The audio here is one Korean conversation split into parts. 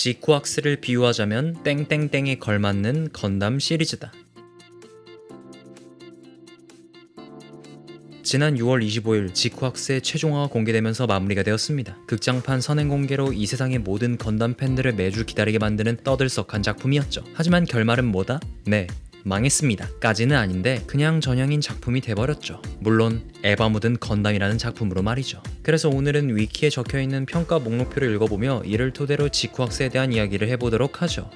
지쿠악스를 비유하자면 땡땡땡에 걸맞는 건담 시리즈다. 지난 6월 25일 지쿠악스의 최종화가 공개되면서 마무리가 되었습니다. 극장판 선행 공개로 이 세상의 모든 건담 팬들을 매주 기다리게 만드는 떠들썩한 작품이었죠. 하지만 결말은 뭐다? 네, 망했습니다. 까지는 아닌데 그냥 전형인 작품이 돼버렸죠. 물론 에바 묻은 건담이라는 작품으로 말이죠. 그래서 오늘은 위키에 적혀있는 평가 목록표를 읽어보며 이를 토대로 지쿠악스에 대한 이야기를 해보도록 하죠.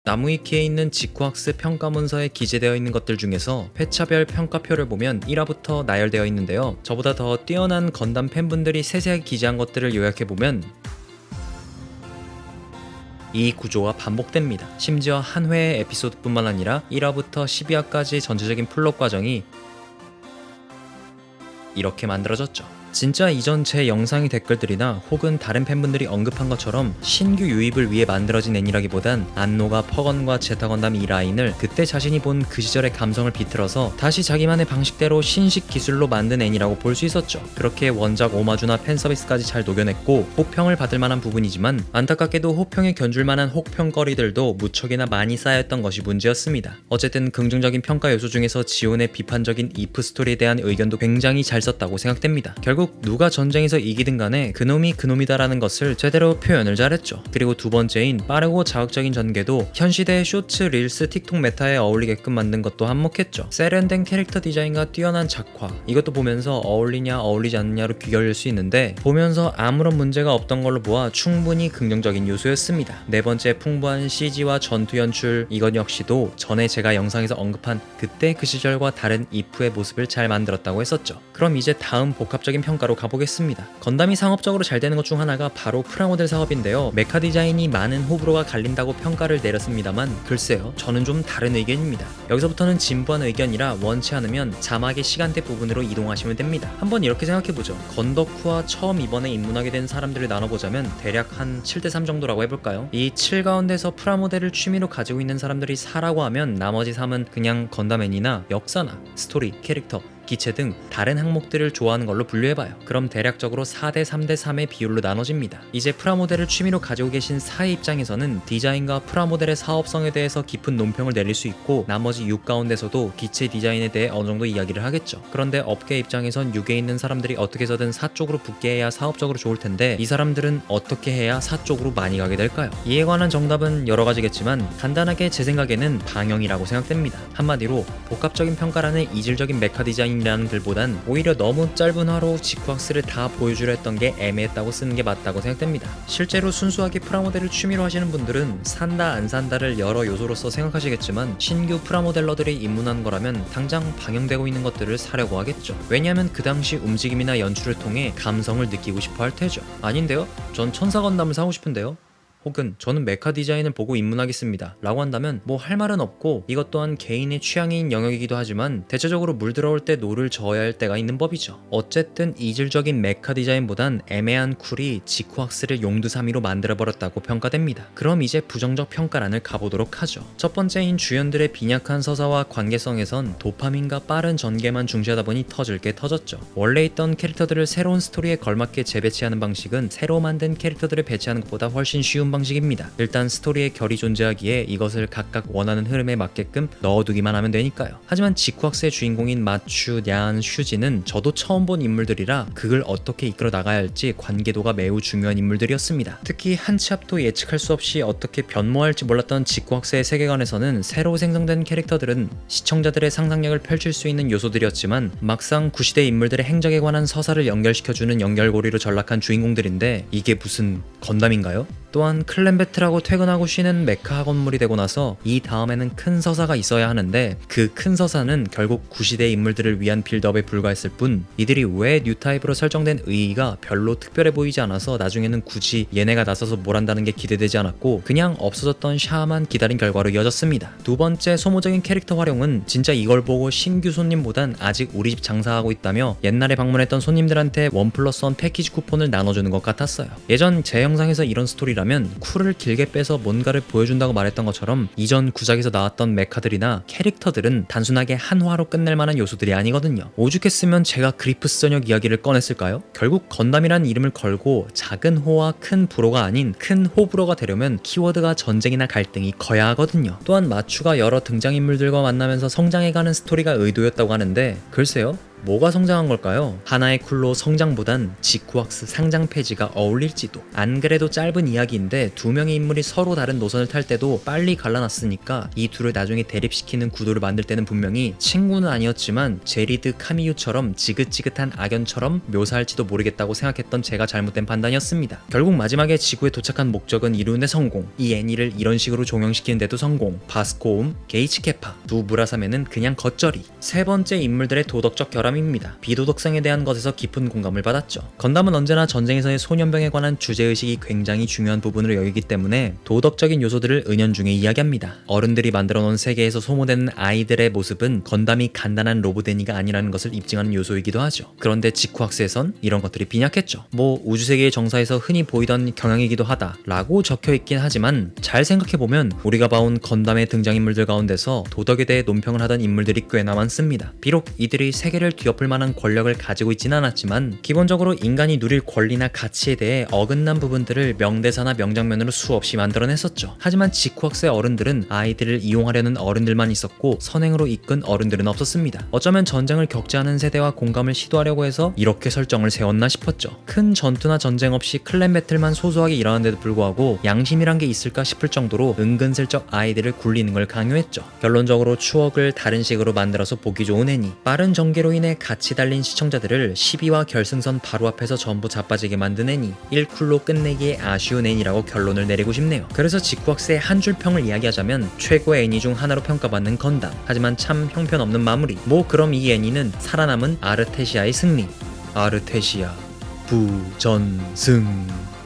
나무위키에 있는 지쿠악스 평가 문서에 기재되어 있는 것들 중에서 회차별 평가표를 보면 1화부터 나열되어 있는데요. 저보다 더 뛰어난 건담 팬분들이 세세하게 기재한 것들을 요약해보면 이 구조가 반복됩니다. 심지어 한 회의 에피소드뿐만 아니라 1화부터 12화까지 전체적인 플롯 과정이 이렇게 만들어졌죠. 진짜 이전 제 영상의 댓글들이나 혹은 다른 팬분들이 언급한 것처럼 신규 유입을 위해 만들어진 애니라기보단 안노가 퍼건과 제타 건담 이 라인을 그때 자신이 본 그 시절의 감성을 비틀어서 다시 자기만의 방식대로 신식 기술로 만든 애니라고 볼 수 있었죠. 그렇게 원작 오마주나 팬서비스까지 잘 녹여냈고 호평을 받을 만한 부분이지만 안타깝게도 호평에 견줄 만한 혹평거리들도 무척이나 많이 쌓였던 것이 문제였습니다. 어쨌든 긍정적인 평가 요소 중에서 지온의 비판적인 이프 스토리에 대한 의견도 굉장히 잘 썼다고 생각됩니다. 결국 누가 전쟁에서 이기든 간에 그놈이 그놈이다라는 것을 제대로 표현을 잘했죠. 그리고 두 번째인 빠르고 자극적인 전개도 현 시대의 쇼츠, 릴스, 틱톡 메타에 어울리게끔 만든 것도 한몫했죠. 세련된 캐릭터 디자인과 뛰어난 작화, 이것도 보면서 어울리냐 어울리지 않느냐로 귀결릴 수 있는데 보면서 아무런 문제가 없던 걸로 보아 충분히 긍정적인 요소였습니다. 네 번째, 풍부한 CG와 전투 연출, 이것 역시도 전에 제가 영상에서 언급한 그때 그 시절과 다른 이프의 모습을 잘 만들었다고 했었죠. 그럼 이제 다음 복합적인 평가로 가보겠습니다. 건담이 상업적으로 잘 되는 것 중 하나가 바로 프라모델 사업인데요. 메카 디자인이 많은 호불호가 갈린다고 평가를 내렸습니다만 글쎄요, 저는 좀 다른 의견입니다. 여기서부터는 진부한 의견이라 원치 않으면 자막의 시간대 부분으로 이동하시면 됩니다. 한번 이렇게 생각해보죠. 건덕후와 처음 이번에 입문하게 된 사람들을 나눠보자면 대략 한 7대3 정도라고 해볼까요? 이 7 가운데서 프라모델을 취미로 가지고 있는 사람들이 4라고 하면 나머지 3은 그냥 건담 애니나 역사나 스토리, 캐릭터, 기체 등 다른 항목들을 좋아하는 걸로 분류해봐요. 그럼 대략적으로 4대 3대 3의 비율로 나눠집니다. 이제 프라모델을 취미로 가지고 계신 4의 입장에서는 디자인과 프라모델의 사업성에 대해서 깊은 논평을 내릴 수 있고 나머지 6 가운데서도 기체 디자인에 대해 어느 정도 이야기를 하겠죠. 그런데 업계 입장에선 6에 있는 사람들이 어떻게 해서든 4 쪽으로 붙게 해야 사업적으로 좋을 텐데 이 사람들은 어떻게 해야 4 쪽으로 많이 가게 될까요? 이에 관한 정답은 여러 가지겠지만 간단하게 제 생각에는 방영이라고 생각됩니다. 한마디로 복합적인 평가라는 이질적인 메카 디자인 이라는 글보단 오히려 너무 짧은 화로 지쿠악스를 다 보여주려 했던 게 애매했다고 쓰는 게 맞다고 생각됩니다. 실제로 순수하게 프라모델을 취미로 하시는 분들은 산다 안 산다를 여러 요소로서 생각하시겠지만 신규 프라모델러들이 입문한 거라면 당장 방영되고 있는 것들을 사려고 하겠죠. 왜냐하면 그 당시 움직임이나 연출을 통해 감성을 느끼고 싶어 할 테죠. 아닌데요? 전 천사 건담을 사고 싶은데요? 혹은 저는 메카 디자인을 보고 입문하겠습니다 라고 한다면 뭐 할 말은 없고 이것 또한 개인의 취향인 영역이기도 하지만 대체적으로 물들어올 때 노를 저어야 할 때가 있는 법이죠. 어쨌든 이질적인 메카 디자인보단 애매한 쿨이 지쿠악스를 용두사미로 만들어버렸다고 평가됩니다. 그럼 이제 부정적 평가란을 가보도록 하죠. 첫 번째인 주연들의 빈약한 서사와 관계성에선 도파민과 빠른 전개만 중시하다 보니 터질 게 터졌죠. 원래 있던 캐릭터들을 새로운 스토리에 걸맞게 재배치하는 방식은 새로 만든 캐릭터들을 배치하는 것보다 훨씬 쉬운 방식입니다. 일단 스토리의 결이 존재하기에 이것을 각각 원하는 흐름에 맞게끔 넣어두기만 하면 되니까요. 하지만 지쿠악스의 주인공인 마추, 냔, 슈지는 저도 처음 본 인물들이라 그걸 어떻게 이끌어 나가야 할지 관계도가 매우 중요한 인물들이었습니다. 특히 한 치 앞도 예측할 수 없이 어떻게 변모할지 몰랐던 지쿠악스의 세계관에서는 새로 생성된 캐릭터들은 시청자들의 상상력을 펼칠 수 있는 요소들이었지만 막상 구시대 인물들의 행적에 관한 서사를 연결시켜주는 연결고리로 전락한 주인공들인데 이게 무슨 건담인가요? 또한 클랜 배틀하고 퇴근하고 쉬는 메카 건물이 되고 나서 이 다음에는 큰 서사가 있어야 하는데 그 큰 서사는 결국 구시대 인물들을 위한 빌드업에 불과했을 뿐 이들이 왜 뉴타입으로 설정된 의의가 별로 특별해 보이지 않아서 나중에는 굳이 얘네가 나서서 뭘 한다는 게 기대되지 않았고 그냥 없어졌던 샤만 기다린 결과로 이어졌습니다. 두 번째, 소모적인 캐릭터 활용은 진짜 이걸 보고 신규 손님보단 아직 우리 집 장사하고 있다며 옛날에 방문했던 손님들한테 1+1 패키지 쿠폰을 나눠주는 것 같았어요. 예전 제 영상에서 이런 스토리라면 말하자면 쿨을 길게 빼서 뭔가를 보여준다고 말했던 것처럼 이전 구작에서 나왔던 메카들이나 캐릭터들은 단순하게 한화로 끝낼 만한 요소들이 아니거든요. 오죽했으면 제가 그리프스 전역 이야기를 꺼냈을까요? 결국 건담이라는 이름을 걸고 작은 호와 큰 불호가 아닌 큰 호불호가 되려면 키워드가 전쟁이나 갈등이 커야 하거든요. 또한 마추가 여러 등장인물들과 만나면서 성장해가는 스토리가 의도였다고 하는데 글쎄요? 뭐가 성장한 걸까요? 하나의 쿨로 성장보단 지쿠왁스 상장 페이지가 어울릴지도. 안 그래도 짧은 이야기인데 두 명의 인물이 서로 다른 노선을 탈 때도 빨리 갈라놨으니까 이 둘을 나중에 대립시키는 구도를 만들 때는 분명히 친구는 아니었지만 제리드 카미유처럼 지긋지긋한 악연처럼 묘사할지도 모르겠다고 생각했던 제가 잘못된 판단이었습니다. 결국 마지막에 지구에 도착한 목적은 이루는데 성공. 이 애니를 이런 식으로 종영시키는데도 성공. 바스코움, 게이치 케파, 두 무라사메는 그냥 겉절이. 세 번째 인물들의 도덕적 결함입니다. 비도덕성에 대한 것에서 깊은 공감을 받았죠. 건담은 언제나 전쟁에서의 소년병에 관한 주제의식이 굉장히 중요한 부분으로 여기기 때문에 도덕적인 요소들을 은연중에 이야기합니다. 어른들이 만들어놓은 세계에서 소모되는 아이들의 모습은 건담이 간단한 로봇 애니가 아니라는 것을 입증하는 요소이기도 하죠. 그런데 지쿠학스에선 이런 것들이 빈약했죠. 뭐 우주세계의 정사에서 흔히 보이던 경향이기도 하다 라고 적혀있긴 하지만 잘 생각해보면 우리가 봐온 건담의 등장인물들 가운데서 도덕에 대해 논평을 하던 인물들이 꽤나 많습니다. 비록 이들이 세계를 뒤엎을 만한 권력을 가지고 있지는 않았지만 기본적으로 인간이 누릴 권리나 가치에 대해 어긋난 부분들을 명대사나 명장면으로 수없이 만들어냈었죠. 하지만 지쿠학스의 어른들은 아이들을 이용하려는 어른들만 있었고 선행으로 이끈 어른들은 없었습니다. 어쩌면 전쟁을 겪지 않은 세대와 공감을 시도하려고 해서 이렇게 설정을 세웠나 싶었죠. 큰 전투나 전쟁 없이 클랜 배틀만 소소하게 일어나는데도 불구하고 양심이란 게 있을까 싶을 정도로 은근슬쩍 아이들을 굴리는 걸 강요했죠. 결론적으로 추억을 다른 식으로 만들어서 보기 좋은 애니. 빠른 전개로 인해 같이 달린 시청자들을 12화 결승선 바로 앞에서 전부 자빠지게 만든 애니. 1쿨로 끝내기에 아쉬운 애니라고 결론을 내리고 싶네요. 그래서 지쿠학스의 한 줄 평을 이야기하자면 최고의 애니 중 하나로 평가받는 건담. 하지만 참 형편없는 마무리. 뭐 그럼 이 애니는 살아남은 아르테시아의 승리. 아르테시아 부전승.